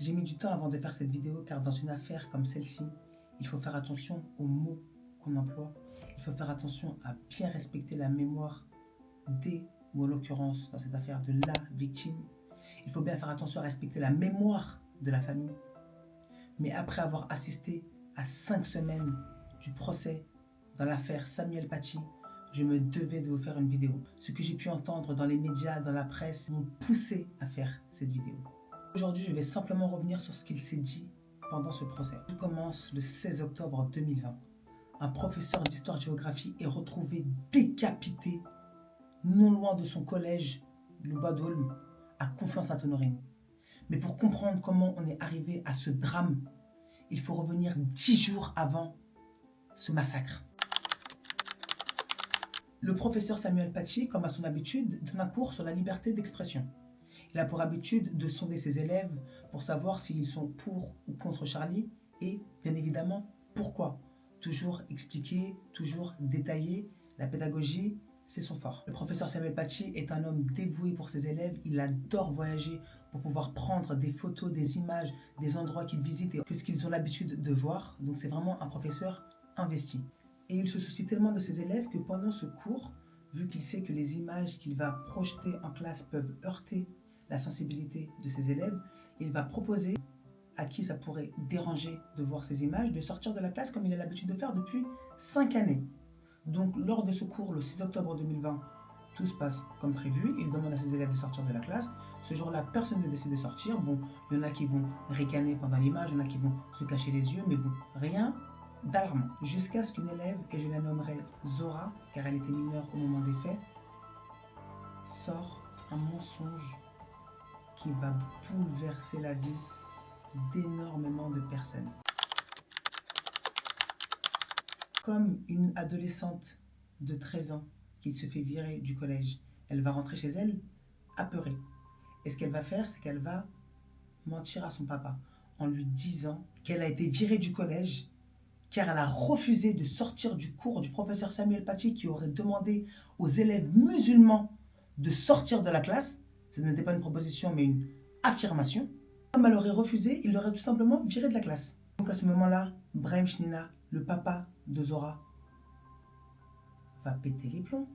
J'ai mis du temps avant de faire cette vidéo car dans une affaire comme celle-ci, il faut faire attention aux mots qu'on emploie. Il faut faire attention à bien respecter la mémoire des, ou en l'occurrence dans cette affaire de la victime. Il faut bien faire attention à respecter la mémoire de la famille. Mais après avoir assisté à 5 semaines du procès dans l'affaire Samuel Paty, je me devais de vous faire une vidéo. Ce que j'ai pu entendre dans les médias, dans la presse, m'ont poussé à faire cette vidéo. Aujourd'hui, je vais simplement revenir sur ce qu'il s'est dit pendant ce procès. Tout commence le 16 octobre 2020. Un professeur d'histoire-géographie est retrouvé décapité non loin de son collège, le Bois d'Aulne, à Conflans-Sainte-Honorine. Mais pour comprendre comment on est arrivé à ce drame, il faut revenir 10 jours avant ce massacre. Le professeur Samuel Paty, comme à son habitude, donne un cours sur la liberté d'expression. Il a pour habitude de sonder ses élèves pour savoir s'ils sont pour ou contre Charlie et, bien évidemment, pourquoi. Toujours expliquer, toujours détailler. La pédagogie, c'est son fort. Le professeur Samuel Paty est un homme dévoué pour ses élèves. Il adore voyager pour pouvoir prendre des photos, des images, des endroits qu'il visite et que ce qu'ils ont l'habitude de voir. Donc c'est vraiment un professeur investi. Et il se soucie tellement de ses élèves que pendant ce cours, vu qu'il sait que les images qu'il va projeter en classe peuvent heurter la sensibilité de ses élèves, il va proposer à qui ça pourrait déranger de voir ces images, de sortir de la classe comme il a l'habitude de faire depuis 5 années. Donc lors de ce cours, le 6 octobre 2020, tout se passe comme prévu. Il demande à ses élèves de sortir de la classe. Ce jour-là, personne ne décide de sortir. Bon, il y en a qui vont ricaner pendant l'image, il y en a qui vont se cacher les yeux, mais bon, rien d'alarmant. Jusqu'à ce qu'une élève, et je la nommerai Zora, car elle était mineure au moment des faits, sort un mensonge qui va bouleverser la vie d'énormément de personnes. Comme une adolescente de 13 ans qui se fait virer du collège, elle va rentrer chez elle apeurée. Et ce qu'elle va faire, c'est qu'elle va mentir à son papa en lui disant qu'elle a été virée du collège car elle a refusé de sortir du cours du professeur Samuel Paty qui aurait demandé aux élèves musulmans de sortir de la classe. Ce n'était pas une proposition, mais une affirmation. Comme elle aurait refusé, il l'aurait tout simplement viré de la classe. Donc à ce moment-là, Brahim Chnina, le papa de Zora, va péter les plombs.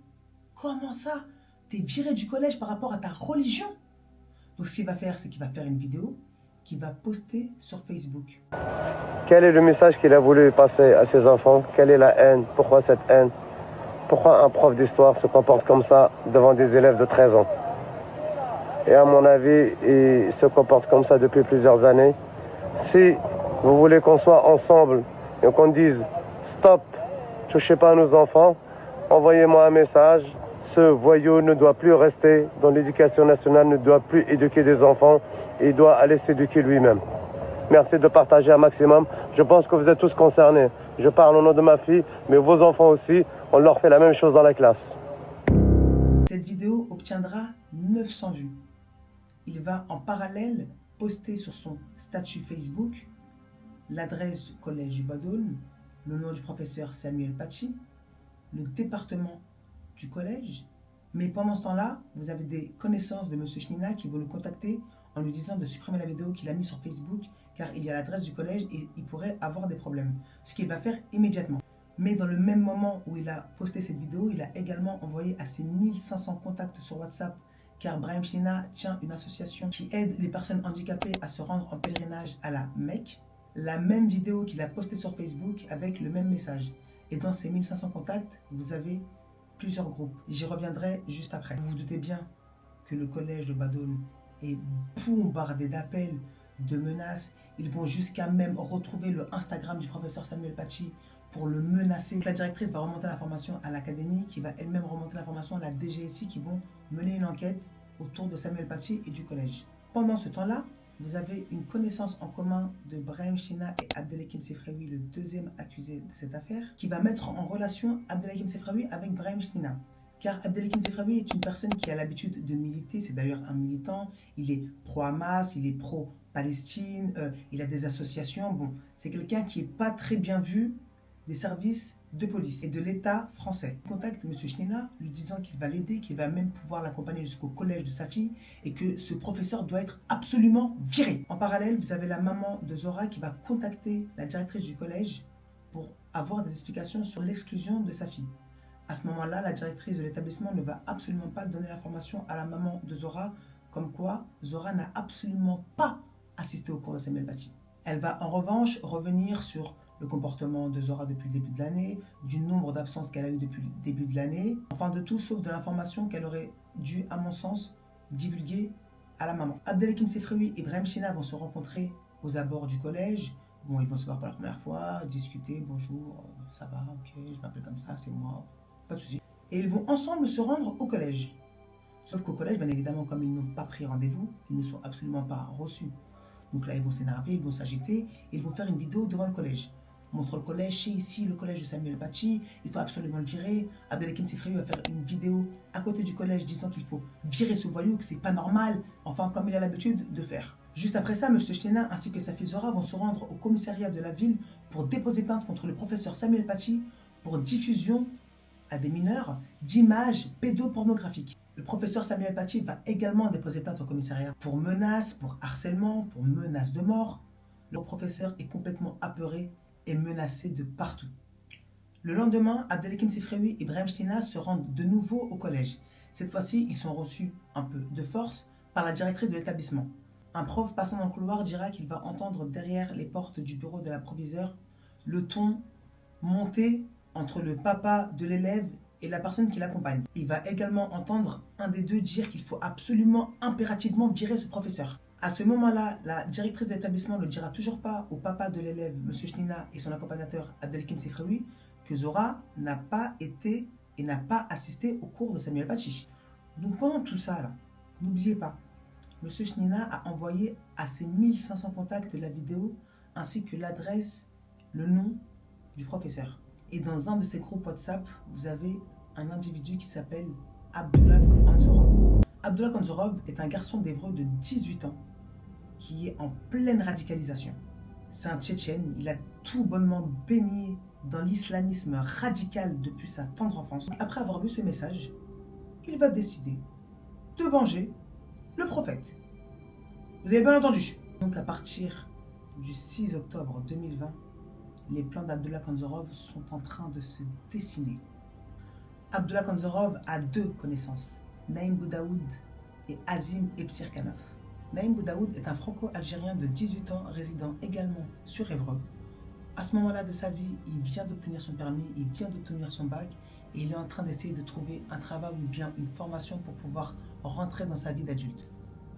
Comment ça? T'es viré du collège par rapport à ta religion? Donc ce qu'il va faire, c'est qu'il va faire une vidéo qu'il va poster sur Facebook. Quel est le message qu'il a voulu passer à ses enfants? Quelle est la haine? Pourquoi cette haine? Pourquoi un prof d'histoire se comporte comme ça devant des élèves de 13 ans? Et à mon avis, il se comporte comme ça depuis plusieurs années. Si vous voulez qu'on soit ensemble et qu'on dise « Stop, touchez pas à nos enfants », envoyez-moi un message. Ce voyou ne doit plus rester dans l'éducation nationale, ne doit plus éduquer des enfants. Il doit aller s'éduquer lui-même. Merci de partager un maximum. Je pense que vous êtes tous concernés. Je parle au nom de ma fille, mais vos enfants aussi, on leur fait la même chose dans la classe. Cette vidéo obtiendra 900 vues. Il va en parallèle poster sur son statut Facebook l'adresse du collège du Bois d'Aulne, le nom du professeur Samuel Paty, le département du collège. Mais pendant ce temps-là, vous avez des connaissances de M. Chnina qui vont le contacter en lui disant de supprimer la vidéo qu'il a mise sur Facebook car il y a l'adresse du collège et il pourrait avoir des problèmes. Ce qu'il va faire immédiatement. Mais dans le même moment où il a posté cette vidéo, il a également envoyé à ses 1500 contacts sur WhatsApp car Brahim Chnina tient une association qui aide les personnes handicapées à se rendre en pèlerinage à la Mecque. La même vidéo qu'il a postée sur Facebook avec le même message. Et dans ces 1500 contacts, vous avez plusieurs groupes. J'y reviendrai juste après. Vous vous doutez bien que le collège de Bois d'Aulne est bombardé d'appels, de menaces. Ils vont jusqu'à même retrouver le Instagram du professeur Samuel Paty pour le menacer. La directrice va remonter l'information à l'académie qui va elle-même remonter l'information à la DGSI qui vont mener une enquête autour de Samuel Paty et du collège. Pendant ce temps-là, vous avez une connaissance en commun de Brahim Chnina et Abdelhakim Sefraoui, le deuxième accusé de cette affaire, qui va mettre en relation Abdelhakim Sefraoui avec Brahim Chnina. Car Abdelhakim Sefraoui est une personne qui a l'habitude de militer, c'est d'ailleurs un militant, il est pro-Hamas, il est pro-Palestine, il a des associations, bon, c'est quelqu'un qui n'est pas très bien vu des services de police et de l'État français. Il contacte M. Chnina, lui disant qu'il va l'aider, qu'il va même pouvoir l'accompagner jusqu'au collège de sa fille et que ce professeur doit être absolument viré. En parallèle, vous avez la maman de Zora qui va contacter la directrice du collège pour avoir des explications sur l'exclusion de sa fille. À ce moment-là, la directrice de l'établissement ne va absolument pas donner l'information à la maman de Zora, comme quoi Zora n'a absolument pas assisté au cours de Samuel Paty. Elle va en revanche revenir sur le comportement de Zora depuis le début de l'année, du nombre d'absences qu'elle a eu depuis le début de l'année, enfin de tout sauf de l'information qu'elle aurait dû, à mon sens, divulguer à la maman. Abdelhakim Sefrioui et Brahim China vont se rencontrer aux abords du collège. Bon, ils vont se voir pour la première fois, discuter, bonjour, ça va, ok, je m'appelle comme ça, c'est moi, pas de souci. Et ils vont ensemble se rendre au collège. Sauf qu'au collège, bien évidemment, comme ils n'ont pas pris rendez-vous, ils ne sont absolument pas reçus. Donc là, ils vont s'énerver, ils vont s'agiter, et ils vont faire une vidéo devant le collège. Montre le collège, c'est ici le collège de Samuel Paty, il faut absolument le virer. Abdelhakim Sefrioui va faire une vidéo à côté du collège disant qu'il faut virer ce voyou, que c'est pas normal, enfin comme il a l'habitude de faire. Juste après ça, M. Chnina ainsi que sa fille Zora vont se rendre au commissariat de la ville pour déposer plainte contre le professeur Samuel Paty pour diffusion à des mineurs d'images pédopornographiques. Le professeur Samuel Paty va également déposer plainte au commissariat pour menaces, pour harcèlement, pour menaces de mort. Le professeur est complètement apeuré et menacé de partout. Le lendemain, Abdelhakim Sefrioui et Brahim China se rendent de nouveau au collège. Cette fois-ci, ils sont reçus un peu de force par la directrice de l'établissement. Un prof passant dans le couloir dira qu'il va entendre derrière les portes du bureau de la proviseure le ton monté entre le papa de l'élève et la personne qui l'accompagne. Il va également entendre un des deux dire qu'il faut absolument, impérativement virer ce professeur. À ce moment-là, la directrice de l'établissement ne dira toujours pas au papa de l'élève, M. Chnina, et son accompagnateur Abdelhakim Sefrioui, que Zora n'a pas été et n'a pas assisté au cours de Samuel Paty. Donc pendant tout ça, là, n'oubliez pas, M. Chnina a envoyé à ses 1500 contacts la vidéo ainsi que l'adresse, le nom du professeur. Et dans un de ces groupes WhatsApp, vous avez un individu qui s'appelle Abdullah Kanzorov. Abdullah Kanzorov est un garçon d'Évreux de 18 ans qui est en pleine radicalisation. C'est un Tchétchène, il a tout bonnement baigné dans l'islamisme radical depuis sa tendre enfance. Après avoir vu ce message, il va décider de venger le prophète. Vous avez bien entendu. Donc à partir du 6 octobre 2020, les plans d'Abdullah Kanzorov sont en train de se dessiner. Abdullah Kanzorov a deux connaissances, Naïm Boudaoud et Azim Epsirkanov. Naïm Boudaoud est un franco-algérien de 18 ans résidant également sur Évreux. À ce moment-là de sa vie, il vient d'obtenir son permis, il vient d'obtenir son bac et il est en train d'essayer de trouver un travail ou bien une formation pour pouvoir rentrer dans sa vie d'adulte.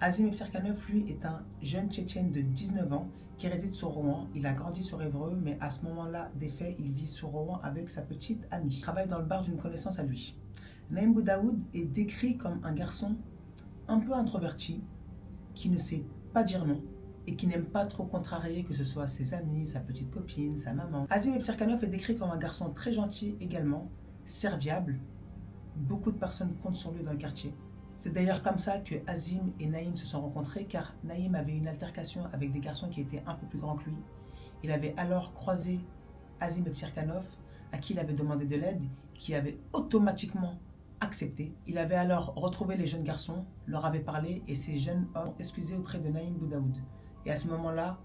Azim Epsirkanov, lui, est un jeune Tchétchène de 19 ans qui réside sur Rouen. Il a grandi sur Évreux, mais à ce moment-là des faits, il vit sur Rouen avec sa petite amie. Il travaille dans le bar d'une connaissance à lui. Naïm Boudaoud est décrit comme un garçon un peu introverti, qui ne sait pas dire non et qui n'aime pas trop contrarier que ce soit ses amis, sa petite copine, sa maman. Azim Epsirkanov est décrit comme un garçon très gentil également, serviable. Beaucoup de personnes comptent sur lui dans le quartier. C'est d'ailleurs comme ça que Azim et Naïm se sont rencontrés, car Naïm avait une altercation avec des garçons qui étaient un peu plus grands que lui. Il avait alors croisé Azim Epsirkanov, à qui il avait demandé de l'aide, qui avait automatiquement accepté. Il avait alors retrouvé les jeunes garçons, leur avait parlé, et ces jeunes hommes ont excusé auprès de Naïm Boudaoud. Et à ce moment-là,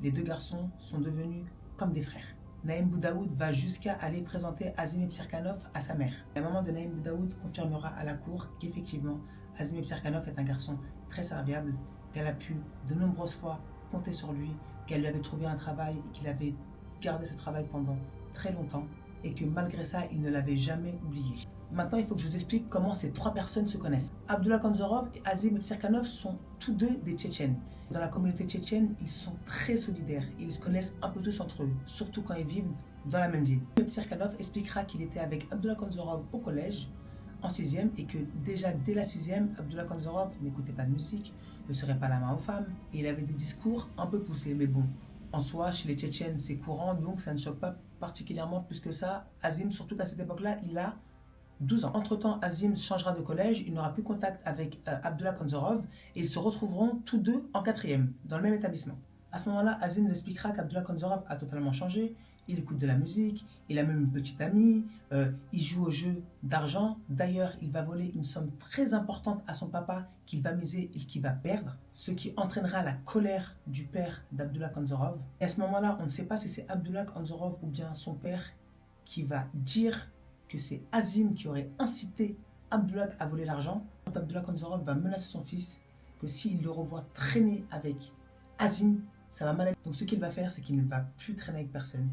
les deux garçons sont devenus comme des frères. Naïm Boudaoud va jusqu'à aller présenter Azim Epsirkanov à sa mère. La maman de Naïm Boudaoud confirmera à la cour qu'effectivement, Azim Epsirkanov est un garçon très serviable, qu'elle a pu de nombreuses fois compter sur lui, qu'elle lui avait trouvé un travail et qu'il avait gardé ce travail pendant très longtemps et que malgré ça, il ne l'avait jamais oublié. Maintenant, il faut que je vous explique comment ces trois personnes se connaissent. Abdullah Kanzorov et Azim Epsirkanov sont tous deux des Tchétchènes. Dans la communauté tchétchène, ils sont très solidaires. Ils se connaissent un peu tous entre eux, surtout quand ils vivent dans la même ville. Epsirkanov expliquera qu'il était avec Abdullah Kanzorov au collège, en 6e, et que déjà dès la 6e, Abdullah Kanzorov n'écoutait pas de musique, ne serait pas la main aux femmes, et il avait des discours un peu poussés. Mais bon, en soi, chez les Tchétchènes, c'est courant, donc ça ne choque pas particulièrement plus que ça. Azim, surtout qu'à cette époque-là, il a 12 ans. Entre-temps, Azim changera de collège, il n'aura plus contact avec Abdullah Kanzorov et ils se retrouveront tous deux en 4e, dans le même établissement. À ce moment-là, Azim nous expliquera qu'Abdullah Kanzorov a totalement changé, il écoute de la musique, il a même une petite amie, il joue au jeu d'argent. D'ailleurs, il va voler une somme très importante à son papa qu'il va miser et qu'il va perdre, ce qui entraînera la colère du père d'Abdullah Kanzorov. Et à ce moment-là, on ne sait pas si c'est Abdullah Kanzorov ou bien son père qui va dire que c'est Azim qui aurait incité Abdullah à voler l'argent. Abdullah Kanzorov va menacer son fils que s'il le revoit traîner avec Azim, ça va mal aller. Donc ce qu'il va faire, c'est qu'il ne va plus traîner avec personne.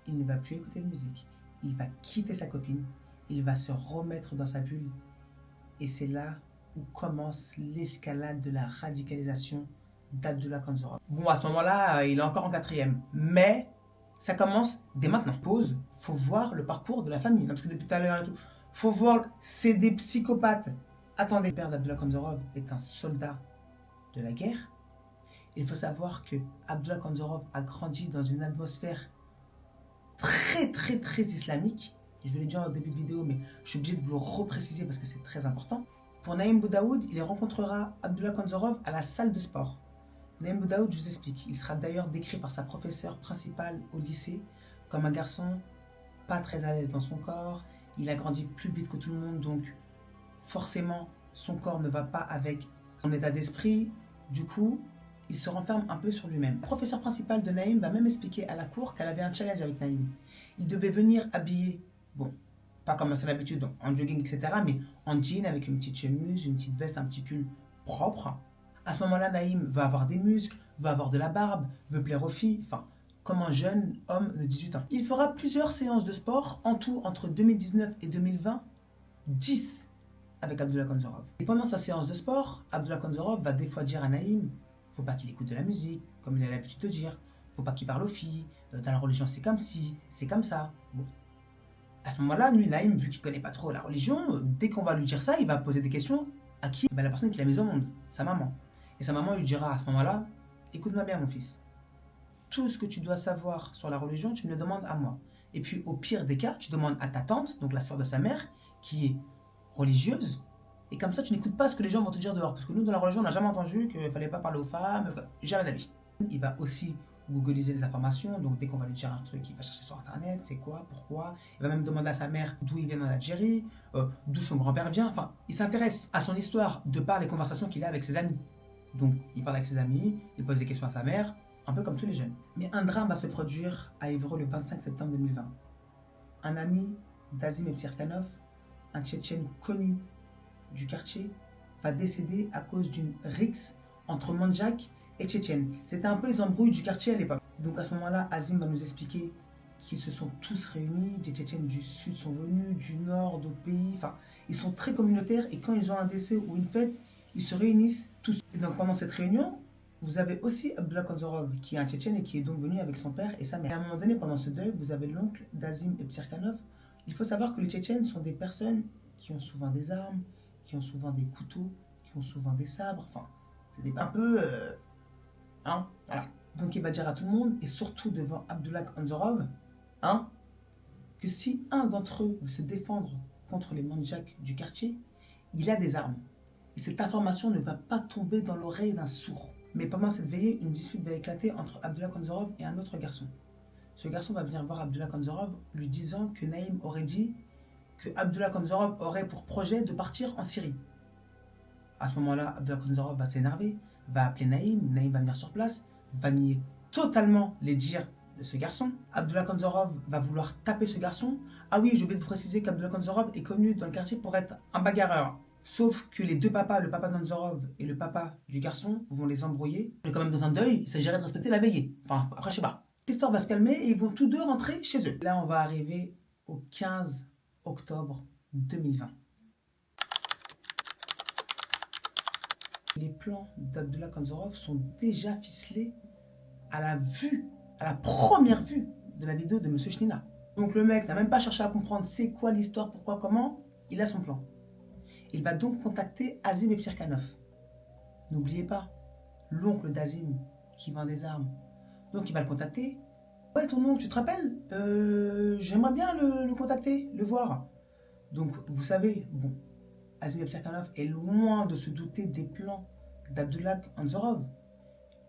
Il ne va plus écouter de musique. Il va quitter sa copine. Il va se remettre dans sa bulle. Et c'est là où commence l'escalade de la radicalisation d'Abdullah Kanzorov. Bon, à ce moment-là, il est encore en quatrième. Mais ça commence dès maintenant. Pause, faut voir le parcours de la famille. Non, parce que depuis tout à l'heure et tout, faut voir, c'est des psychopathes. Attendez, le père d'Abdullah Kanzorov est un soldat de la guerre. Il faut savoir que Abdullah Kanzorov a grandi dans une atmosphère très islamique. Je vous l'ai dit en début de vidéo, mais je suis obligé de vous le repréciser parce que c'est très important. Pour Naïm Boudaoud, il rencontrera Abdullah Kanzorov à la salle de sport. Naïm Boudaoud, je vous explique, il sera d'ailleurs décrit par sa professeure principale au lycée comme un garçon pas très à l'aise dans son corps. Il a grandi plus vite que tout le monde, donc forcément, son corps ne va pas avec son état d'esprit. Du coup, il se renferme un peu sur lui-même. La professeure principale de Naïm va même expliquer à la cour qu'elle avait un challenge avec Naïm. Il devait venir habillé, bon, pas comme à son habitude, en jogging, etc., mais en jean avec une petite chemise, une petite veste, un petit pull propre. À ce moment-là, Naïm veut avoir des muscles, veut avoir de la barbe, veut plaire aux filles, enfin, comme un jeune homme de 18 ans. Il fera plusieurs séances de sport, en tout entre 2019 et 2020, 10 avec Abdullah Kanzorov. Et pendant sa séance de sport, Abdullah Kanzorov va des fois dire à Naïm, faut pas qu'il écoute de la musique, comme il a l'habitude de dire, faut pas qu'il parle aux filles, dans la religion c'est comme ci, c'est comme ça. Bon. À ce moment-là, lui, Naïm, vu qu'il connaît pas trop la religion, dès qu'on va lui dire ça, il va poser des questions à qui? La personne qui l'a mise au monde, sa maman. Et sa maman lui dira à ce moment-là, écoute-moi bien mon fils, tout ce que tu dois savoir sur la religion, tu me le demandes à moi. Et puis au pire des cas, tu demandes à ta tante, donc la sœur de sa mère, qui est religieuse, et comme ça tu n'écoutes pas ce que les gens vont te dire dehors, parce que nous dans la religion on n'a jamais entendu qu'il ne fallait pas parler aux femmes, jamais d'avis. Il va aussi googliser les informations, donc dès qu'on va lui dire un truc, il va chercher sur internet, c'est quoi, pourquoi, il va même demander à sa mère d'où il vient en Algérie, d'où son grand-père vient, enfin il s'intéresse à son histoire de par les conversations qu'il a avec ses amis. Donc il parle avec ses amis, il pose des questions à sa mère, un peu comme tous les jeunes. Mais un drame va se produire à Évreux le 25 septembre 2020. Un ami d'Azim Evsirkanov, un Tchétchène connu du quartier, va décéder à cause d'une rixe entre Mandjak et Tchétchène. C'était un peu les embrouilles du quartier à l'époque. Donc à ce moment-là, Azim va nous expliquer qu'ils se sont tous réunis, des Tchétchènes du sud sont venus, du nord, d'autres pays, enfin, ils sont très communautaires et quand ils ont un décès ou une fête, ils se réunissent tous. Et donc pendant cette réunion, vous avez aussi Abdullah Kanzorov, qui est un Tchétchène et qui est donc venu avec son père et sa mère. Et à un moment donné, pendant ce deuil, vous avez l'oncle d'Azim Evsirkanov. Il faut savoir que les Tchétchènes sont des personnes qui ont souvent des armes, qui ont souvent des couteaux, qui ont souvent des sabres. Enfin, c'est un peu... hein, voilà. Donc il va dire à tout le monde, et surtout devant Abdullah Kanzorov, hein, que si un d'entre eux veut se défendre contre les mandjaks du quartier, il a des armes. Et cette information ne va pas tomber dans l'oreille d'un sourd. Mais pendant cette veillée, une dispute va éclater entre Abdullah Kanzorov et un autre garçon. Ce garçon va venir voir Abdullah Kanzorov lui disant que Naïm aurait dit que Abdullah Kanzorov aurait pour projet de partir en Syrie. À ce moment-là, Abdullah Kanzorov va s'énerver, va appeler Naïm, Naïm va venir sur place, va nier totalement les dires de ce garçon. Abdullah Kanzorov va vouloir taper ce garçon. Ah oui, j'ai oublié de vous préciser qu'Abdullah Kanzorov est connu dans le quartier pour être un bagarreur. Sauf que les deux papas, le papa d'Anzorov et le papa du garçon, vont les embrouiller. On est quand même dans un deuil, il s'agirait de respecter la veillée. Enfin, après, je sais pas. L'histoire va se calmer et ils vont tous deux rentrer chez eux. Là, on va arriver au 15 octobre 2020. Les plans d'Abdullah Kanzorov sont déjà ficelés à la première vue de la vidéo de Monsieur Chnina. Donc le mec n'a même pas cherché à comprendre c'est quoi l'histoire, pourquoi, comment, il a son plan. Il va donc contacter Azim Evsirkanov. N'oubliez pas, l'oncle d'Azim qui vend des armes. Donc il va le contacter. Ouais, ton oncle, tu te rappelles j'aimerais bien le contacter, le voir. Donc vous savez, bon, Azim Evsirkanov est loin de se douter des plans d'Abdullah Kanzorov.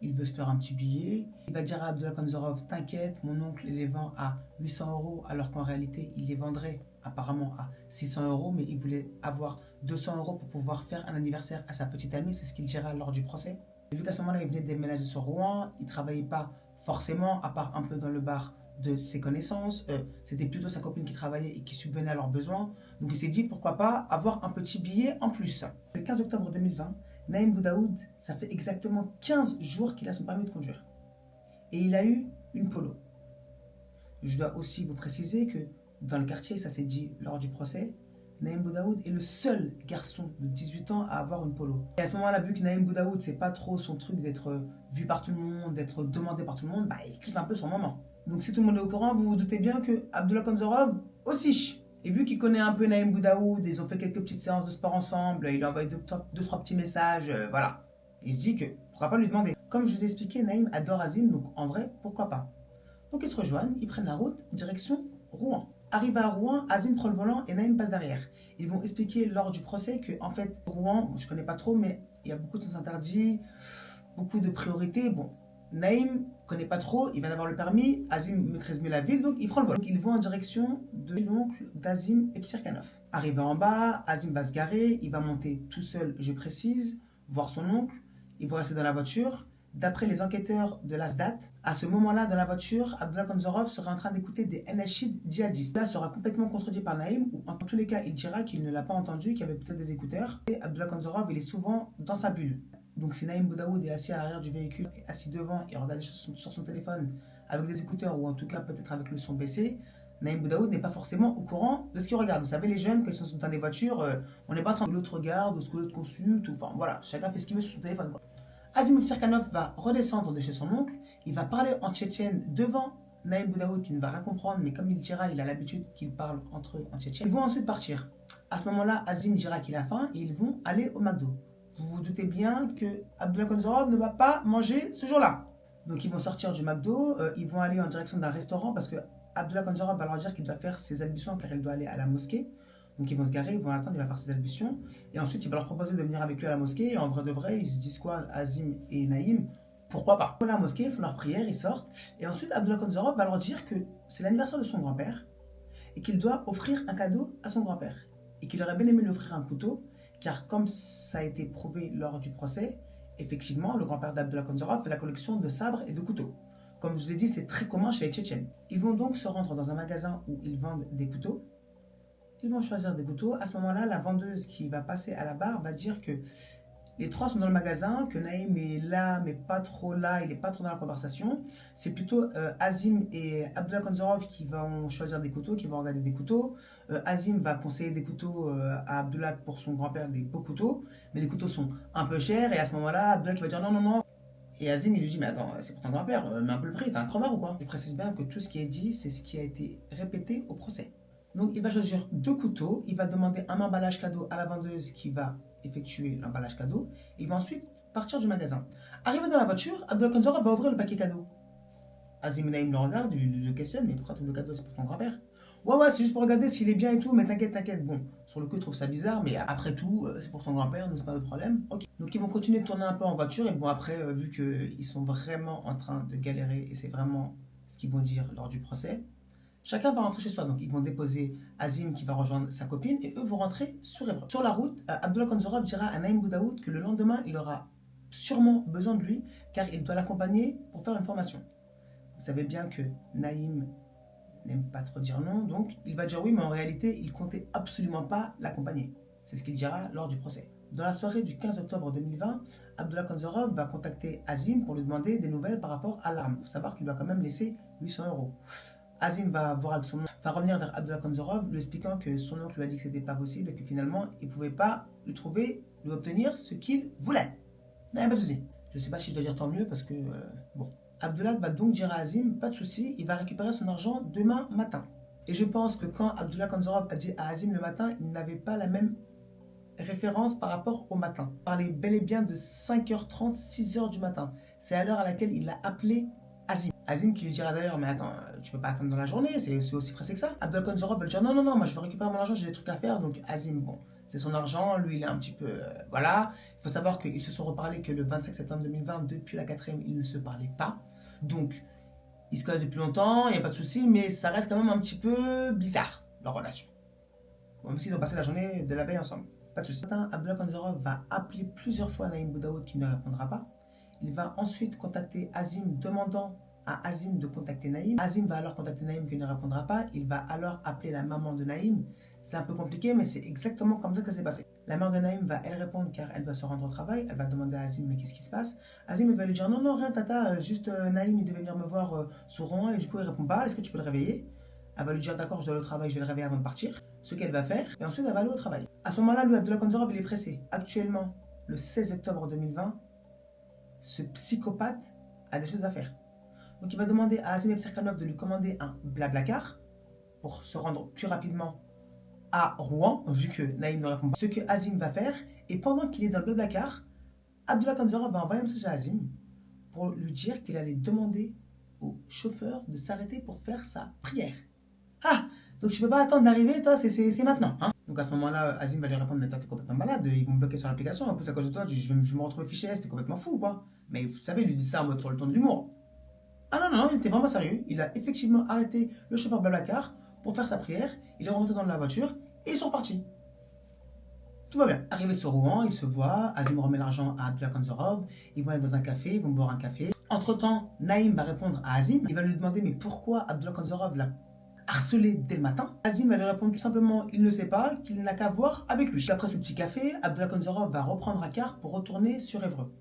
il veut se faire un petit billet. Il va dire à Abdullah Kanzorov, t'inquiète, mon oncle il les vend à 800 euros, alors qu'en réalité, il les vendrait apparemment à 600 euros, mais il voulait avoir 200 euros pour pouvoir faire un anniversaire à sa petite amie, c'est ce qu'il dira lors du procès. Et vu qu'à ce moment-là, il venait de déménager sur Rouen, il ne travaillait pas forcément, à part un peu dans le bar de ses connaissances, c'était plutôt sa copine qui travaillait et qui subvenait à leurs besoins. Donc il s'est dit pourquoi pas avoir un petit billet en plus. Le 15 octobre 2020, Naïm Boudaoud, ça fait exactement 15 jours qu'il a son permis de conduire. Et il a eu une Polo. Je dois aussi vous préciser que dans le quartier, ça s'est dit lors du procès, Naïm Boudaoud est le seul garçon de 18 ans à avoir une Polo. Et à ce moment-là, vu que Naïm Boudaoud, c'est pas trop son truc d'être vu par tout le monde, d'être demandé par tout le monde, bah il kiffe un peu son moment. Donc si tout le monde est au courant, vous vous doutez bien que Abdullah Kanzorov aussi. Et vu qu'il connaît un peu Naïm Boudaoud, ils ont fait quelques petites séances de sport ensemble, il a envoyé deux, trois petits messages, voilà. Il se dit que pourquoi pas lui demander. Comme je vous ai expliqué, Naïm adore Azim, donc en vrai, pourquoi pas. Donc ils se rejoignent, ils prennent la route, direction Rouen. Arrivé à Rouen, Azim prend le volant et Naïm passe derrière. Ils vont expliquer lors du procès que, en fait, Rouen, je connais pas trop, mais il y a beaucoup de sens interdits, beaucoup de priorités. Bon, Naïm connaît pas trop, il vient d'avoir le permis, Azim maîtrise mieux la ville, donc il prend le volant. Donc ils vont en direction de l'oncle d'Azim et Psirkanov. Arrivé en bas, Azim va se garer, il va monter tout seul, je précise, voir son oncle, ils vont rester dans la voiture. D'après les enquêteurs de l'ASDAT, à ce moment-là, dans la voiture, Abdullah Kanzorov sera en train d'écouter des anachid djihadistes. Là sera complètement contredit par Naïm, où en tous les cas, il dira qu'il ne l'a pas entendu, qu'il y avait peut-être des écouteurs. Et Abdullah Kanzorov, il est souvent dans sa bulle. Donc si Naïm Boudaoud est assis à l'arrière du véhicule, assis devant et regarde sur son téléphone avec des écouteurs, ou en tout cas peut-être avec le son baissé, Naïm Boudaoud n'est pas forcément au courant de ce qu'il regarde. Vous savez, les jeunes, quand ils sont dans des voitures, on n'est pas en train de l'autre regarde, ou ce que l'autre consulte, ou enfin voilà, chacun fait ce qu'il veut sur son téléphone, quoi. Azim Psirkanov va redescendre de chez son oncle, il va parler en tchétchène devant Naïm Boudaoud qui ne va rien comprendre, mais comme il dira, il a l'habitude qu'ils parlent entre eux en tchétchène. Ils vont ensuite partir. À ce moment-là, Azim dira qu'il a faim et ils vont aller au McDo. Vous vous doutez bien que Abdullah Kanzorov ne va pas manger ce jour-là. Donc ils vont sortir du McDo, ils vont aller en direction d'un restaurant parce que Abdullah Kanzorov va leur dire qu'il doit faire ses ablutions car il doit aller à la mosquée. Donc ils vont se garer, ils vont attendre, il va faire ses ablutions. Et ensuite, il va leur proposer de venir avec lui à la mosquée. Et en vrai de vrai, ils se disent quoi, Azim et Naïm? Pourquoi pas? Ils vont à la mosquée, ils font leur prière, ils sortent. Et ensuite, Abdullah Kanzorov va leur dire que c'est l'anniversaire de son grand-père et qu'il doit offrir un cadeau à son grand-père. Et qu'il aurait bien aimé lui offrir un couteau, car comme ça a été prouvé lors du procès, effectivement, le grand-père d'Abdullah Kanzorov fait la collection de sabres et de couteaux. Comme je vous ai dit, c'est très commun chez les Tchétchènes. Ils vont donc se rendre dans un magasin où ils vendent des couteaux. Ils vont choisir des couteaux. À ce moment-là, la vendeuse qui va passer à la barre va dire que les trois sont dans le magasin, que Naïm est là, mais pas trop là, il n'est pas trop dans la conversation. C'est plutôt Azim et Abdullah Kanzorov qui vont choisir des couteaux, qui vont regarder des couteaux. Azim va conseiller des couteaux à Abdullah pour son grand-père, des beaux couteaux, mais les couteaux sont un peu chers. Et à ce moment-là, Abdullah qui va dire non, non, non. Et Azim, il lui dit, mais attends, c'est pour ton grand-père, mets un peu le prix, t'as un crevard ou quoi? Je précise bien que tout ce qui est dit, c'est ce qui a été répété au procès. Donc il va choisir deux couteaux, il va demander un emballage cadeau à la vendeuse qui va effectuer l'emballage cadeau, et il va ensuite partir du magasin. Arrivé dans la voiture, Abdullah Kanzorov va ouvrir le paquet cadeau. Azim Naïm le regarde, il le questionne, mais pourquoi tu ouvres le cadeau, c'est pour ton grand-père? Ouais, c'est juste pour regarder s'il est bien et tout, mais t'inquiète. Bon, sur le coup, il trouve ça bizarre, mais après tout, c'est pour ton grand-père, donc c'est pas de problème. Ok. Donc ils vont continuer de tourner un peu en voiture, et bon, après, vu qu'ils sont vraiment en train de galérer, et c'est vraiment ce qu'ils vont dire lors du procès, chacun va rentrer chez soi. Donc ils vont déposer Azim qui va rejoindre sa copine, et eux vont rentrer sur Évreux. Sur la route, Abdullah Kanzorov dira à Naïm Boudaoud que le lendemain, il aura sûrement besoin de lui, car il doit l'accompagner pour faire une formation. Vous savez bien que Naïm n'aime pas trop dire non, donc il va dire oui, mais en réalité, il comptait absolument pas l'accompagner. C'est ce qu'il dira lors du procès. Dans la soirée du 15 octobre 2020, Abdullah Kanzorov va contacter Azim pour lui demander des nouvelles par rapport à l'arme. Il faut savoir qu'il doit quand même laisser 800 €. Azim va voir avec son oncle, va revenir vers Abdullah Kanzorov, lui expliquant que son oncle lui a dit que c'était pas possible et que finalement, il pouvait pas lui obtenir ce qu'il voulait. Mais pas de souci. Je sais pas si je dois dire tant mieux parce que, bon. Abdullah va donc dire à Azim, pas de souci, il va récupérer son argent demain matin. Et je pense que quand Abdullah Kanzorov a dit à Azim le matin, il n'avait pas la même référence par rapport au matin. Il parlait bel et bien de 5h30, 6h du matin. C'est à l'heure à laquelle il a appelé Azim. Azim qui lui dira d'ailleurs, mais attends, tu peux pas attendre dans la journée, c'est aussi pressé que ça. Abdullah Kanzorov va lui dire, non, moi je veux récupérer mon argent, j'ai des trucs à faire. Donc Azim, bon, c'est son argent, lui il est un petit peu... voilà. Il faut savoir qu'ils se sont reparlés que le 25 septembre 2020, depuis la 4e, ils ne se parlaient pas. Donc, ils se connaissent depuis longtemps, il n'y a pas de souci, mais ça reste quand même un petit peu bizarre, leur relation. Bon, même s'ils ont passé la journée de la veille ensemble, pas de souci. Abdullah Kanzorov va appeler plusieurs fois Naïm Boudaoud qui ne répondra pas. Il va ensuite contacter Azim, demandant à Azim de contacter Naïm. Azim va alors contacter Naïm qui ne répondra pas. Il va alors appeler la maman de Naïm. C'est un peu compliqué, mais c'est exactement comme ça que ça s'est passé. La mère de Naïm va elle répondre car elle doit se rendre au travail. Elle va demander à Azim mais qu'est-ce qui se passe. Azim va lui dire non, non, rien tata, juste Naïm il devait venir me voir sur Rouen et du coup il répond pas. Est-ce que tu peux le réveiller? Elle va lui dire d'accord, je dois aller au travail, je vais le réveiller avant de partir. Ce qu'elle va faire et ensuite elle va aller au travail. À ce moment-là, lui, Abdullah Kanzorov, il est pressé. Actuellement, le 16 octobre 2020, ce psychopathe a des choses à faire. Donc il va demander à Azim Serkanov de lui commander un Blablacar pour se rendre plus rapidement à Rouen, vu que Naïm ne répond pas. Ce que Azim va faire, et pendant qu'il est dans le Blablacar, Abdullah Kanzorov va envoyer un message à Azim pour lui dire qu'il allait demander au chauffeur de s'arrêter pour faire sa prière. Ah, donc tu peux pas attendre d'arriver, toi, c'est maintenant. Hein. Donc à ce moment-là, Azim va lui répondre, mais toi, t'es complètement malade, ils vont me bloquer sur l'application, en plus à cause de toi, je vais me retrouver fiché S, t'es complètement fou ou quoi? Mais vous savez, il lui dit ça en mode sur le ton de l'humour. Ah non, non, non, il était vraiment sérieux, il a effectivement arrêté le chauffeur Blablacar pour faire sa prière, il est remonté dans la voiture et ils sont repartis. Tout va bien. Arrivé sur Rouen, ils se voient, Azim remet l'argent à Abdullah Kanzorov, ils vont aller dans un café, ils vont boire un café. Entre-temps, Naïm va répondre à Azim, il va lui demander mais pourquoi Abdullah Kanzorov l'a harcelé dès le matin. Azim va lui répondre tout simplement il ne sait pas, qu'il n'a qu'à voir avec lui. Après ce petit café, Abdullah Kanzorov va reprendre Akar pour retourner sur Évreux.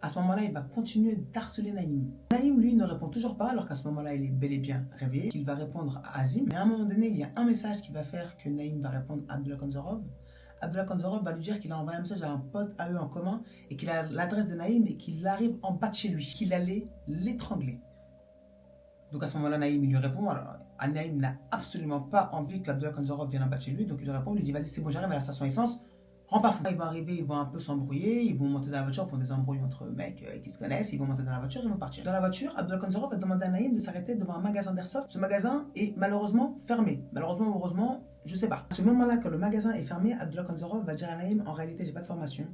À ce moment-là, il va continuer d'harceler Naïm. Naïm, lui, ne répond toujours pas, alors qu'à ce moment-là, il est bel et bien réveillé. Il va répondre à Azim. Mais à un moment donné, il y a un message qui va faire que Naïm va répondre à Abdullah Kanzorov. Abdullah Kanzorov va lui dire qu'il a envoyé un message à un pote à eux en commun et qu'il a l'adresse de Naïm et qu'il arrive en bas de chez lui, qu'il allait l'étrangler. Donc à ce moment-là, Naïm il lui répond. Alors, Naïm n'a absolument pas envie qu'Abdullah Kanzorov vienne en bas de chez lui, donc il lui répond, il lui dit vas-y, c'est bon, j'arrive à la station essence. Rends pas fou. Ils vont arriver, ils vont un peu s'embrouiller, ils vont monter dans la voiture, ils font des embrouilles entre mecs qui se connaissent, ils vont monter dans la voiture, ils vont partir. Dans la voiture, Abdullah Kanzorov va demander à Naïm de s'arrêter devant un magasin d'airsoft. Ce magasin est malheureusement fermé. Malheureusement ou heureusement, je sais pas. À ce moment-là, quand le magasin est fermé, Abdullah Kanzorov va dire à Naïm en réalité, j'ai pas de formation.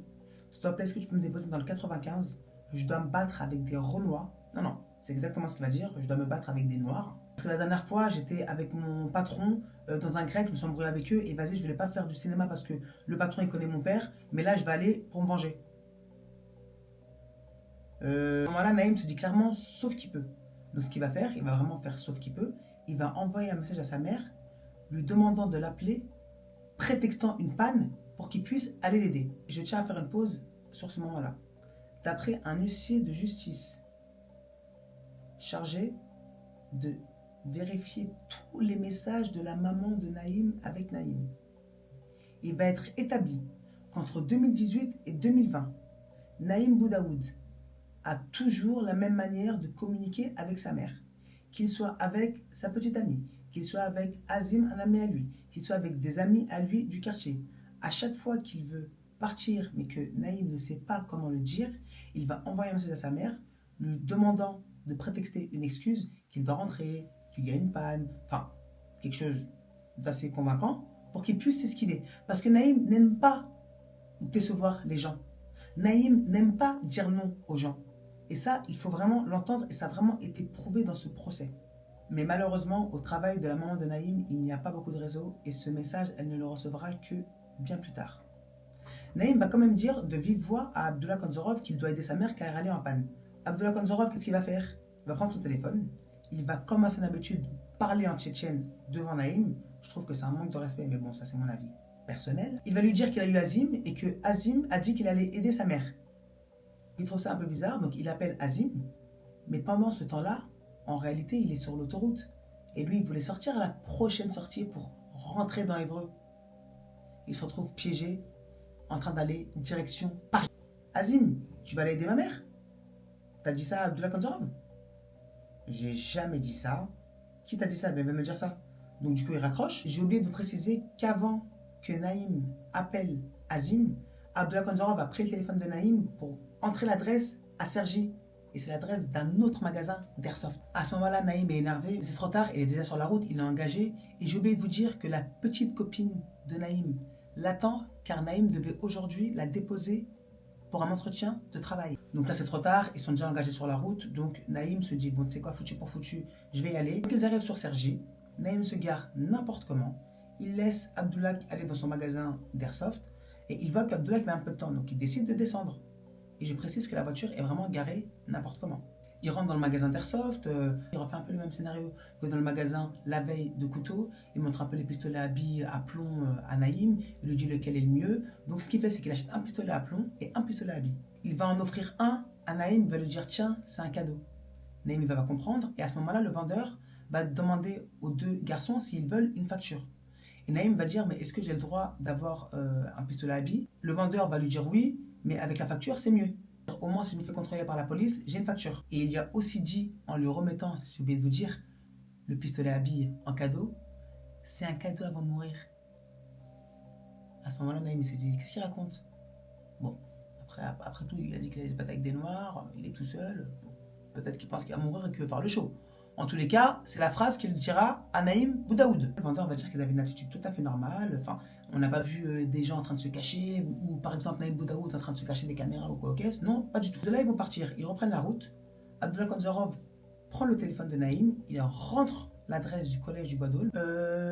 S'il te plaît, est-ce que tu peux me déposer dans le 95? Je dois me battre avec des Renois. Non, non, c'est exactement ce qu'il va dire. Je dois me battre avec des Noirs. Parce que la dernière fois, j'étais avec mon patron dans un grec, je me suis embrouillé avec eux et vas-y, je voulais pas faire du cinéma parce que le patron il connaît mon père, mais là je vais aller pour me venger. À ce moment-là, Naïm se dit clairement sauf qu'il peut. Donc ce qu'il va faire, il va vraiment faire sauf qu'il peut. Il va envoyer un message à sa mère lui demandant de l'appeler, prétextant une panne pour qu'il puisse aller l'aider. Je tiens à faire une pause sur ce moment-là. D'après un huissier de justice chargé de vérifier tous les messages de la maman de Naïm avec Naïm, il va être établi qu'entre 2018 et 2020, Naïm Boudaoud a toujours la même manière de communiquer avec sa mère, qu'il soit avec sa petite amie, qu'il soit avec Azim, un ami à lui, qu'il soit avec des amis à lui du quartier. À chaque fois qu'il veut partir, mais que Naïm ne sait pas comment le dire, il va envoyer un message à sa mère, lui demandant de prétexter une excuse, qu'il doit rentrer, qu'il y a une panne, enfin, quelque chose d'assez convaincant, pour qu'il puisse s'esquiver. Parce que Naïm n'aime pas décevoir les gens. Naïm n'aime pas dire non aux gens. Et ça, il faut vraiment l'entendre, et ça a vraiment été prouvé dans ce procès. Mais malheureusement, au travail de la maman de Naïm, il n'y a pas beaucoup de réseau, et ce message, elle ne le recevra que bien plus tard. Naïm va quand même dire de vive voix à Abdullah Kanzorov qu'il doit aider sa mère car elle est en panne. Abdullah Kanzorov, qu'est-ce qu'il va faire? Il va prendre son téléphone, il va comme à son habitude parler en tchétchène devant Naïm. Je trouve que c'est un manque de respect, mais bon, ça c'est mon avis personnel. Il va lui dire qu'il a eu Azim et que Azim a dit qu'il allait aider sa mère. Il trouve ça un peu bizarre, donc il appelle Azim, mais pendant ce temps-là, en réalité, il est sur l'autoroute. Et lui, il voulait sortir à la prochaine sortie pour rentrer dans Évreux. Il se retrouve piégé en train d'aller direction Paris. Azim, tu vas aller aider ma mère? T'as dit ça à Abdullah Kanzorov? J'ai jamais dit ça. Qui t'a dit ça? Ben, va me dire ça. Donc du coup, il raccroche. J'ai oublié de vous préciser qu'avant que Naïm appelle Azim, Abdullah Kanzorov a pris le téléphone de Naïm pour entrer l'adresse à Cergy. Et c'est l'adresse d'un autre magasin d'Airsoft. À ce moment-là, Naïm est énervé. C'est trop tard, il est déjà sur la route, il est engagé. Et j'ai oublié de vous dire que la petite copine de Naïm l'attend car Naïm devait aujourd'hui la déposer pour un entretien de travail. Donc là, c'est trop tard, ils sont déjà engagés sur la route. Donc Naïm se dit, bon, tu sais quoi, foutu pour foutu, je vais y aller. Donc ils arrivent sur Cergy. Naïm se gare n'importe comment. Il laisse Abdoulaye aller dans son magasin d'Airsoft et il voit qu'Abdoulaye met un peu de temps. Donc il décide de descendre. Et je précise que la voiture est vraiment garée n'importe comment. Il rentre dans le magasin d'Airsoft, il refait un peu le même scénario que dans le magasin la veille de couteau. Il montre un peu les pistolets à billes à plomb à Naïm. Il lui dit lequel est le mieux. Donc ce qu'il fait, c'est qu'il achète un pistolet à plomb et un pistolet à billes. Il va en offrir un à Naïm, il va lui dire tiens, c'est un cadeau. Naïm il va pas comprendre et à ce moment-là, le vendeur va demander aux deux garçons s'ils veulent une facture. Et Naïm va dire mais est-ce que j'ai le droit d'avoir un pistolet à billes? Le vendeur va lui dire oui, mais avec la facture c'est mieux. Au moins, si je me fais contrôler par la police, j'ai une facture. Et il lui a aussi dit, en lui remettant, j'ai oublié de vous dire, le pistolet à billes en cadeau, c'est un cadeau avant de mourir. À ce moment-là, Naïm s'est dit, qu'est-ce qu'il raconte? Bon, après tout, il a dit qu'il allait se battre avec des noirs, il est tout seul. Bon, peut-être qu'il pense qu'il va mourir et qu'il veut faire le show. En tous les cas, c'est la phrase qu'il dira à Naïm Boudaoud. Le vendeur va dire qu'ils avaient une attitude tout à fait normale. Enfin, on n'a pas vu des gens en train de se cacher, ou par exemple Naïm Boudaoud en train de se cacher des caméras ou quoi au caisse. Non, pas du tout. De là, ils vont partir. Ils reprennent la route. Abdullah Kanzorov prend le téléphone de Naïm. Il rentre l'adresse du collège du Bois d'Aulne.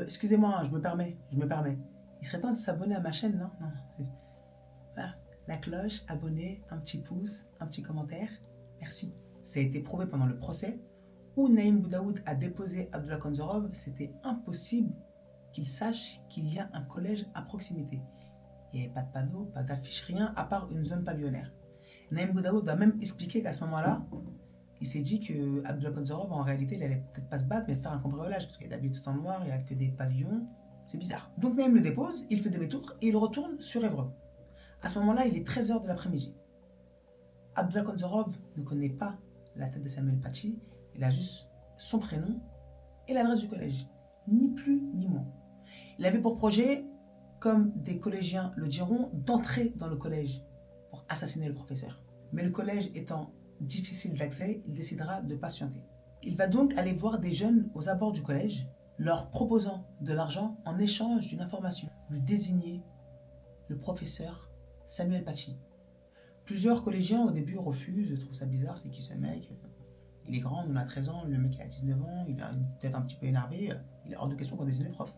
Excusez-moi, je me permets. Il serait temps de s'abonner à ma chaîne, non? Non, voilà. La cloche, abonner, un petit pouce, un petit commentaire. Merci. Ça a été prouvé pendant le procès où Naïm Boudaoud a déposé Abdullah Kanzorov, c'était impossible qu'il sache qu'il y a un collège à proximité. Il n'y avait pas de panneau, pas d'affiche, rien, à part une zone pavillonnaire. Naïm Boudaoud a même expliqué qu'à ce moment-là, il s'est dit que Abdullah Kanzorov, en réalité, il allait peut-être pas se battre, mais faire un cambriolage, parce qu'il est habillé tout en noir, il n'y a que des pavillons, c'est bizarre. Donc Naïm le dépose, il fait demi-tour et il retourne sur Évreux. À ce moment-là, il est 13h de l'après-midi. Abdullah Kanzorov ne connaît pas la tête de Samuel Paty. Il a juste son prénom et l'adresse du collège. Ni plus ni moins. Il avait pour projet, comme des collégiens le diront, d'entrer dans le collège pour assassiner le professeur. Mais le collège étant difficile d'accès, il décidera de patienter. Il va donc aller voir des jeunes aux abords du collège, leur proposant de l'argent en échange d'une information. Lui désigner le professeur Samuel Paty. Plusieurs collégiens au début refusent, trouvent ça bizarre, c'est qui ce mec? Il est grand, on a 13 ans, le mec il a 19 ans, il a une tête un petit peu énervée, il est hors de question qu'on désigne le prof.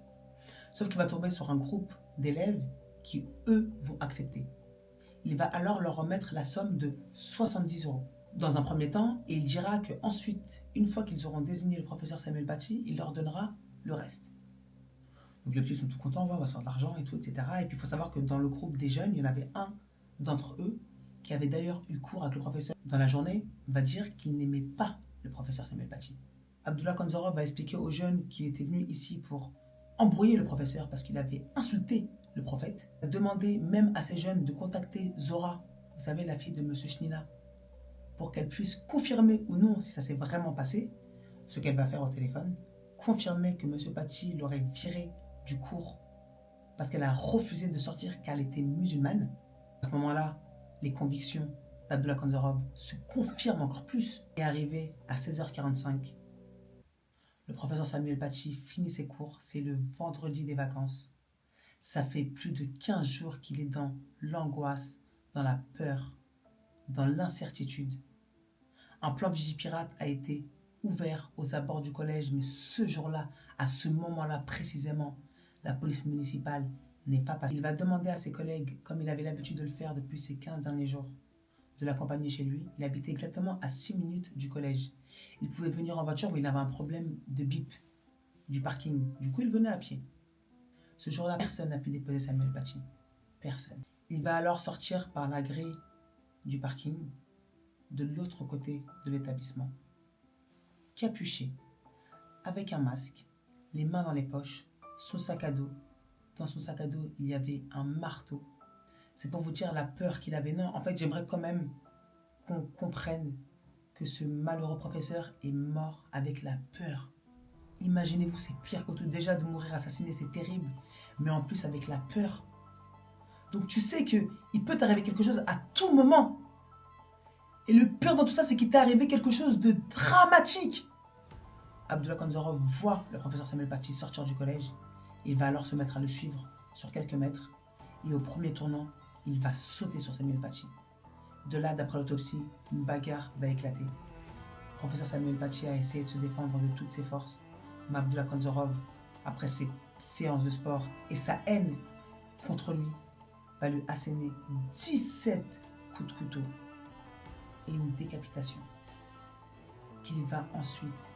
Sauf qu'il va tomber sur un groupe d'élèves qui, eux, vont accepter. Il va alors leur remettre la somme de 70 € dans un premier temps, et il dira qu'ensuite, une fois qu'ils auront désigné le professeur Samuel Paty, il leur donnera le reste. Donc les petits sont tout contents, on va se faire de l'argent et tout, etc. Et puis il faut savoir que dans le groupe des jeunes, il y en avait un d'entre eux qui avait d'ailleurs eu cours avec le professeur dans la journée, va dire qu'il n'aimait pas le professeur Samuel Paty. Abdullah Kanzorov va expliquer aux jeunes qu'il était venu ici pour embrouiller le professeur parce qu'il avait insulté le prophète. Il a demandé même à ces jeunes de contacter Zora, vous savez, la fille de M. Chnina, pour qu'elle puisse confirmer ou non si ça s'est vraiment passé, ce qu'elle va faire au téléphone, confirmer que M. Paty l'aurait virée du cours parce qu'elle a refusé de sortir car elle était musulmane. À ce moment-là, les convictions d'Abdullah Kanzorov se confirment encore plus. Et arrivé à 16h45, le professeur Samuel Paty finit ses cours, c'est le vendredi des vacances. Ça fait plus de 15 jours qu'il est dans l'angoisse, dans la peur, dans l'incertitude. Un plan Vigipirate a été ouvert aux abords du collège, mais ce jour-là, à ce moment-là précisément, la police municipale n'est pas passée. Il va demander à ses collègues, comme il avait l'habitude de le faire depuis ces 15 derniers jours, de l'accompagner chez lui. Il habitait exactement à 6 minutes du collège. Il pouvait venir en voiture, mais il avait un problème de bip du parking. Du coup, il venait à pied. Ce jour-là, personne n'a pu déposer Samuel Paty. Personne. Il va alors sortir par la grille du parking de l'autre côté de l'établissement. Capuché, avec un masque, les mains dans les poches, son sac à dos. Dans son sac à dos, il y avait un marteau. C'est pour vous dire la peur qu'il avait. Non, en fait, j'aimerais quand même qu'on comprenne que ce malheureux professeur est mort avec la peur. Imaginez-vous, c'est pire que tout. Déjà, de mourir assassiné, c'est terrible. Mais en plus, avec la peur. Donc, tu sais qu'il peut t'arriver quelque chose à tout moment. Et le pire dans tout ça, c'est qu'il t'est arrivé quelque chose de dramatique. Abdullah Kanzorov voit le professeur Samuel Paty sortir du collège. Il va alors se mettre à le suivre sur quelques mètres. et au premier tournant, il va sauter sur Samuel Paty. De là, d'après l'autopsie, une bagarre va éclater. Professeur Samuel Paty a essayé de se défendre de toutes ses forces, mais Abdullah Kanzorov, après ses séances de sport et sa haine contre lui, va lui asséner 17 coups de couteau et une décapitation qu'il va ensuite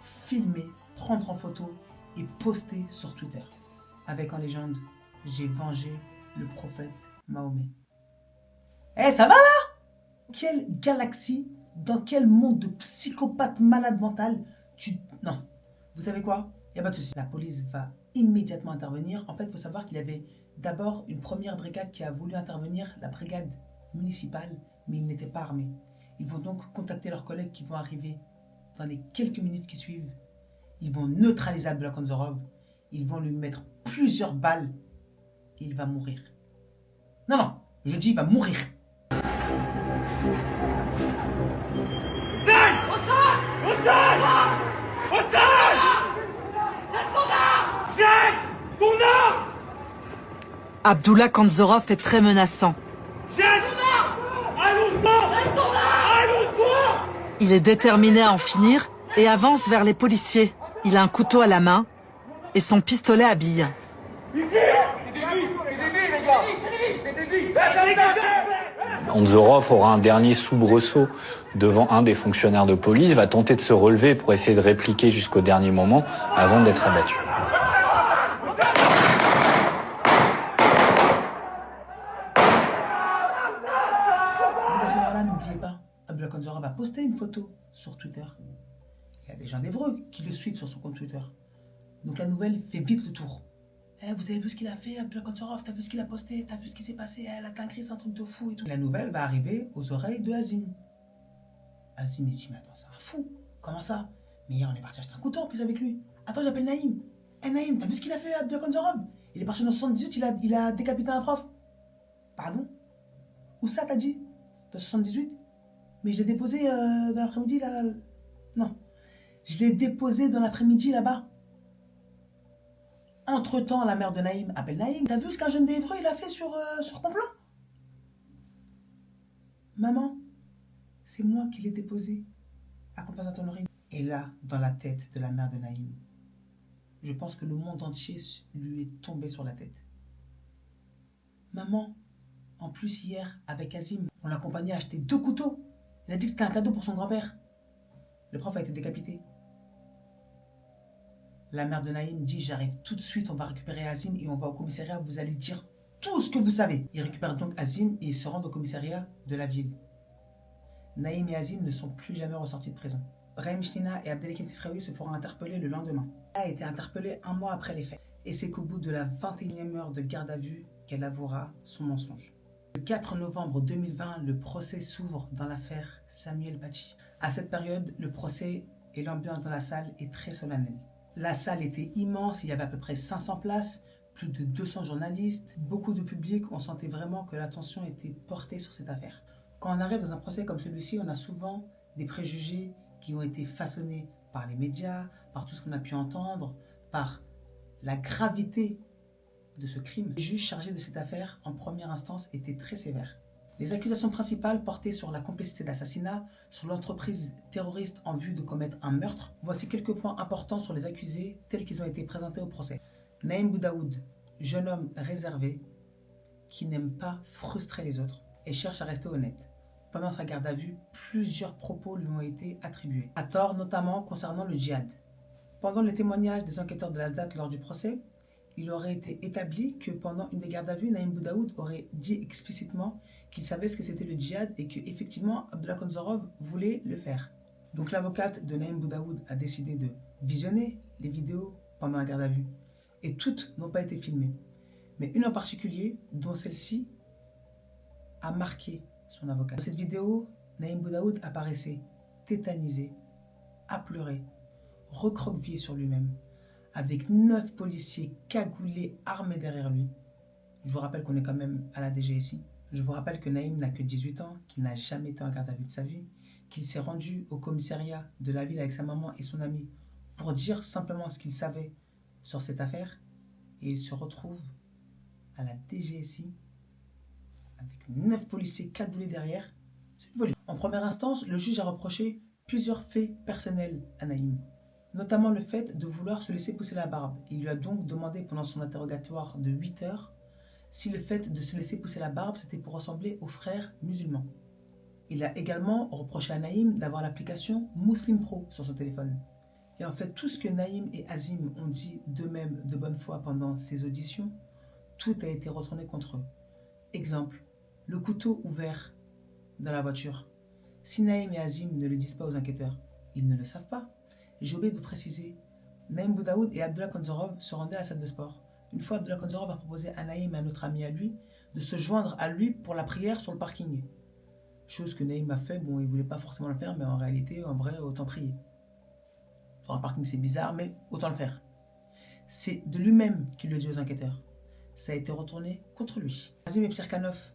filmer, prendre en photo et poster sur Twitter avec en légende « J'ai vengé le prophète Mahomet ». Eh, ça va là? Quelle galaxie, dans quel monde de psychopathe malade mental tu... Non, vous savez quoi? Il n'y a pas de souci. La police va immédiatement intervenir. En fait, il faut savoir qu'il y avait d'abord une première brigade qui a voulu intervenir, la brigade municipale, mais ils n'étaient pas armés. Ils vont donc contacter leurs collègues qui vont arriver dans les quelques minutes qui suivent. Ils vont neutraliser Abdullah Kanzorov. Ils vont lui mettre plusieurs balles et il va mourir. Non, non, je dis il va mourir. Abdullah Kanzorov est très menaçant. Il est déterminé à en finir et avance vers les policiers. Il a un couteau à la main et son pistolet à billes. Kanzorov aura un dernier soubresaut devant un des fonctionnaires de police, va tenter de se relever pour essayer de répliquer jusqu'au dernier moment avant d'être abattu. Donc à ce moment-là, n'oubliez pas, Abdullah Kanzorov a posté une photo sur Twitter. Il y a des gens d'Évreux qui le suivent sur son compte Twitter. Donc la nouvelle fait vite le tour. Eh, vous avez vu ce qu'il a fait, Abdullah Kanzorov? T'as vu ce qu'il a posté? T'as vu ce qui s'est passé? La dinguerie, c'est un truc de fou et tout. La nouvelle va arriver aux oreilles de Azim. Azim, il se dit, mais attends, c'est un fou. Comment ça? Mais hier, on est parti acheter un couteau en plus avec lui. Attends, j'appelle Naïm. Eh, Naïm, t'as vu ce qu'il a fait, Abdullah Kanzorov? Il est parti dans 78, il a décapité un prof. Pardon? Où ça, t'as dit? Dans 78? Mais je l'ai déposé dans l'après-midi, là. Non. Je l'ai déposé dans l'après-midi, là-bas. Entre-temps, la mère de Naïm appelle Naïm. T'as vu ce qu'un jeune d'Évreux, il a fait sur Conflans? Maman, c'est moi qui l'ai déposé à Conflans-Sainte-Honorine. Et là, dans la tête de la mère de Naïm, je pense que le monde entier lui est tombé sur la tête. Maman, en plus hier, avec Azim, on l'accompagnait à acheter 2 couteaux. Il a dit que c'était un cadeau pour son grand-père. Le prof a été décapité. La mère de Naïm dit, j'arrive tout de suite, on va récupérer Azim et on va au commissariat, vous allez dire tout ce que vous savez. Ils récupèrent donc Azim et ils se rendent au commissariat de la ville. Naïm et Azim ne sont plus jamais ressortis de prison. Brahim Shnina et Abdelhakim Sefraoui se feront interpeller le lendemain. Elle a été interpellée 1 mois après les faits. Et c'est qu'au bout de la 21e heure de garde à vue qu'elle avouera son mensonge. Le 4 novembre 2020, le procès s'ouvre dans l'affaire Samuel Paty. À cette période, le procès et l'ambiance dans la salle est très solennelle. La salle était immense, il y avait à peu près 500 places, plus de 200 journalistes, beaucoup de public, on sentait vraiment que l'attention était portée sur cette affaire. Quand on arrive dans un procès comme celui-ci, on a souvent des préjugés qui ont été façonnés par les médias, par tout ce qu'on a pu entendre, par la gravité de ce crime. Les juges chargés de cette affaire, en première instance, étaient très sévères. Les accusations principales portaient sur la complicité d'assassinat, sur l'entreprise terroriste en vue de commettre un meurtre. Voici quelques points importants sur les accusés tels qu'ils ont été présentés au procès. Naïm Boudaoud, jeune homme réservé, qui n'aime pas frustrer les autres et cherche à rester honnête. Pendant sa garde à vue, plusieurs propos lui ont été attribués, à tort notamment concernant le djihad. Pendant le témoignage des enquêteurs de la SDAT lors du procès, il aurait été établi que pendant une des gardes à vue, Naïm Boudaoud aurait dit explicitement qu'il savait ce que c'était le djihad et qu'effectivement Abdullah Kanzorov voulait le faire. Donc l'avocate de Naïm Boudaoud a décidé de visionner les vidéos pendant la garde à vue. Et toutes n'ont pas été filmées. Mais une en particulier, dont celle-ci, a marqué son avocat. Dans cette vidéo, Naïm Boudaoud apparaissait tétanisé, apeuré, recroquevillé sur lui-même, avec 9 policiers cagoulés, armés derrière lui. Je vous rappelle qu'on est quand même à la DGSI. Je vous rappelle que Naïm n'a que 18 ans, qu'il n'a jamais été en garde à vue de sa vie, qu'il s'est rendu au commissariat de la ville avec sa maman et son ami pour dire simplement ce qu'il savait sur cette affaire, et il se retrouve à la DGSI avec 9 policiers cagoulés derrière. C'est une volée. En première instance, le juge a reproché plusieurs faits personnels à Naïm, notamment le fait de vouloir se laisser pousser la barbe. Il lui a donc demandé pendant son interrogatoire de 8 heures si le fait de se laisser pousser la barbe c'était pour ressembler aux frères musulmans. Il a également reproché à Naïm d'avoir l'application Muslim Pro sur son téléphone. Et en fait, tout ce que Naïm et Azim ont dit d'eux-mêmes de bonne foi pendant ces auditions, tout a été retourné contre eux. Exemple, le couteau ouvert dans la voiture. Si Naïm et Azim ne le disent pas aux enquêteurs, ils ne le savent pas. J'ai oublié de préciser, Naïm Boudaoud et Abdullah Kanzorov se rendaient à la salle de sport. Une fois, Abdullah Kanzorov a proposé à Naïm et à un autre ami à lui de se joindre à lui pour la prière sur le parking. Chose que Naïm a fait, bon, il voulait pas forcément le faire, mais en réalité, en vrai, autant prier. Sur un parking, c'est bizarre, mais autant le faire. C'est de lui-même qu'il le dit aux enquêteurs. Ça a été retourné contre lui. Azim et Psirkanov,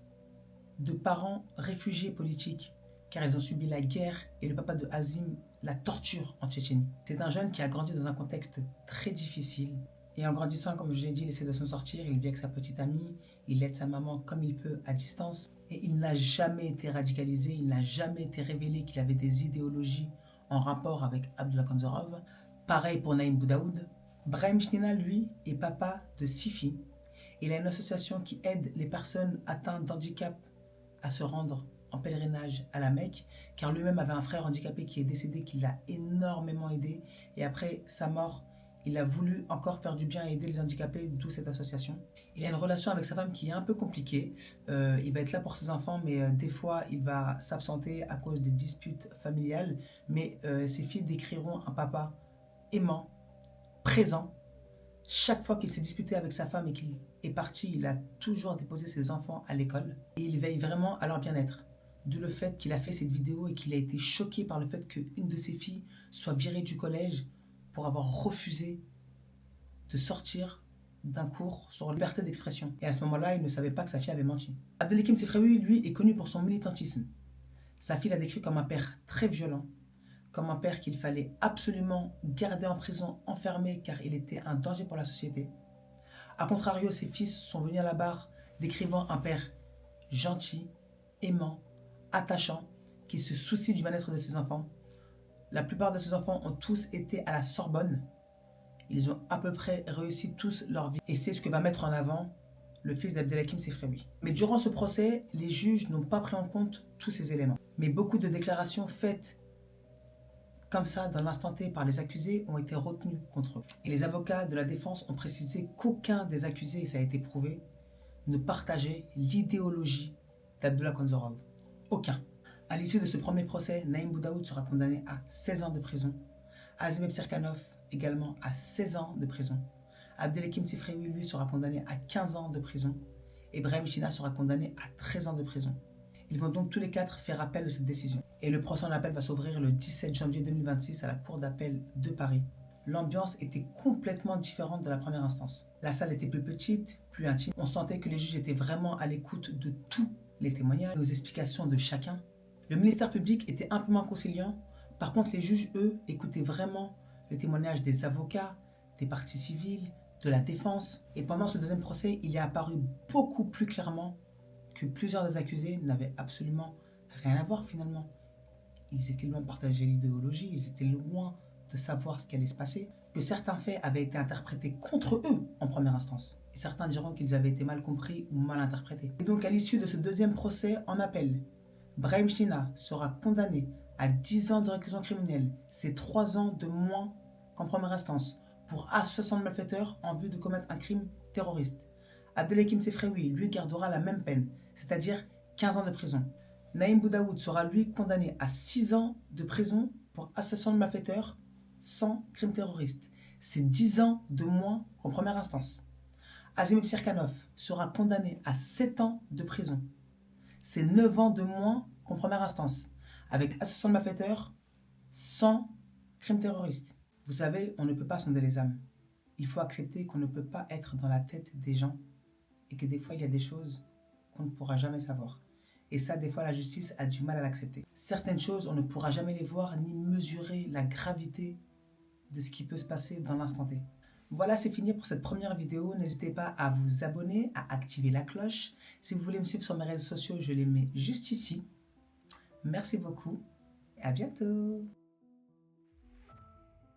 de parents réfugiés politiques, car ils ont subi la guerre et le papa de Azim, la torture en Tchétchénie. C'est un jeune qui a grandi dans un contexte très difficile. Et en grandissant, comme je l'ai dit, il essaie de s'en sortir, il vit avec sa petite amie, il aide sa maman comme il peut à distance. Et il n'a jamais été radicalisé, il n'a jamais été révélé qu'il avait des idéologies en rapport avec Abdullah Kanzorov. Pareil pour Naïm Boudaoud. Brahim Chnina, lui, est papa de 6 filles. Il a une association qui aide les personnes atteintes d'handicap à se rendre en pèlerinage à la Mecque, car lui-même avait un frère handicapé qui est décédé, qui l'a énormément aidé. Et après sa mort, il a voulu encore faire du bien et aider les handicapés, d'où cette association. Il a une relation avec sa femme qui est un peu compliquée. Il va être là pour ses enfants, mais des fois, il va s'absenter à cause des disputes familiales. Mais ses filles décriront un papa aimant, présent. Chaque fois qu'il s'est disputé avec sa femme et qu'il est parti, il a toujours déposé ses enfants à l'école. Et il veille vraiment à leur bien-être. D'où le fait qu'il a fait cette vidéo et qu'il a été choqué par le fait qu'une de ses filles soit virée du collège pour avoir refusé de sortir d'un cours sur la liberté d'expression. Et à ce moment-là, il ne savait pas que sa fille avait menti. Abdelhakim Sefraoui, lui, est connu pour son militantisme. Sa fille l'a décrit comme un père très violent, comme un père qu'il fallait absolument garder en prison, enfermé, car il était un danger pour la société. A contrario, ses fils sont venus à la barre décrivant un père gentil, aimant, attachant, qui se soucie du bien-être de ses enfants. La plupart de ses enfants ont tous été à la Sorbonne. Ils ont à peu près réussi tous leur vie. Et c'est ce que va mettre en avant le fils d'Abdelhakim Sefraoui. Mais durant ce procès, les juges n'ont pas pris en compte tous ces éléments. Mais beaucoup de déclarations faites comme ça dans l'instant T par les accusés ont été retenues contre eux. Et les avocats de la défense ont précisé qu'aucun des accusés, et ça a été prouvé, ne partageait l'idéologie d'Abdullah Kanzorov. Aucun. À l'issue de ce premier procès, Naïm Boudaoud sera condamné à 16 ans de prison. Azim Psirkanov également à 16 ans de prison. Abdelhakim Sefraoui, lui, sera condamné à 15 ans de prison. Et Brahim Chnina sera condamné à 13 ans de prison. Ils vont donc tous les 4 faire appel de cette décision. Et le procès en appel va s'ouvrir le 17 janvier 2026 à la Cour d'appel de Paris. L'ambiance était complètement différente de la première instance. La salle était plus petite, plus intime. On sentait que les juges étaient vraiment à l'écoute de tous les témoignages, aux explications de chacun. Le ministère public était un peu moins conciliant. Par contre, les juges, eux, écoutaient vraiment les témoignages des avocats, des parties civiles, de la défense. Et pendant ce deuxième procès, il est apparu beaucoup plus clairement que plusieurs des accusés n'avaient absolument rien à voir finalement. Ils étaient loin de partager l'idéologie, ils étaient loin de savoir ce qui allait se passer, que certains faits avaient été interprétés contre eux en première instance. Et certains diront qu'ils avaient été mal compris ou mal interprétés. Et donc à l'issue de ce deuxième procès en appel, Brahim Chnina sera condamné à 10 ans de réclusion criminelle, c'est 3 ans de moins qu'en première instance, pour association de malfaiteurs en vue de commettre un crime terroriste. Abdelhakim Sefraoui, lui, gardera la même peine, c'est-à-dire 15 ans de prison. Naïm Boudaoud sera, lui, condamné à 6 ans de prison pour association de malfaiteurs sans crime terroriste. C'est 10 ans de moins qu'en première instance. Azim Psirkanov sera condamné à 7 ans de prison. C'est 9 ans de moins qu'en première instance, avec association de malfaiteurs sans crime terroriste. Vous savez, on ne peut pas sonder les âmes. Il faut accepter qu'on ne peut pas être dans la tête des gens et que des fois, il y a des choses qu'on ne pourra jamais savoir. Et ça, des fois, la justice a du mal à l'accepter. Certaines choses, on ne pourra jamais les voir ni mesurer la gravité de ce qui peut se passer dans l'instant T. Voilà, c'est fini pour cette première vidéo. N'hésitez pas à vous abonner, à activer la cloche. Si vous voulez me suivre sur mes réseaux sociaux, je les mets juste ici. Merci beaucoup et à bientôt.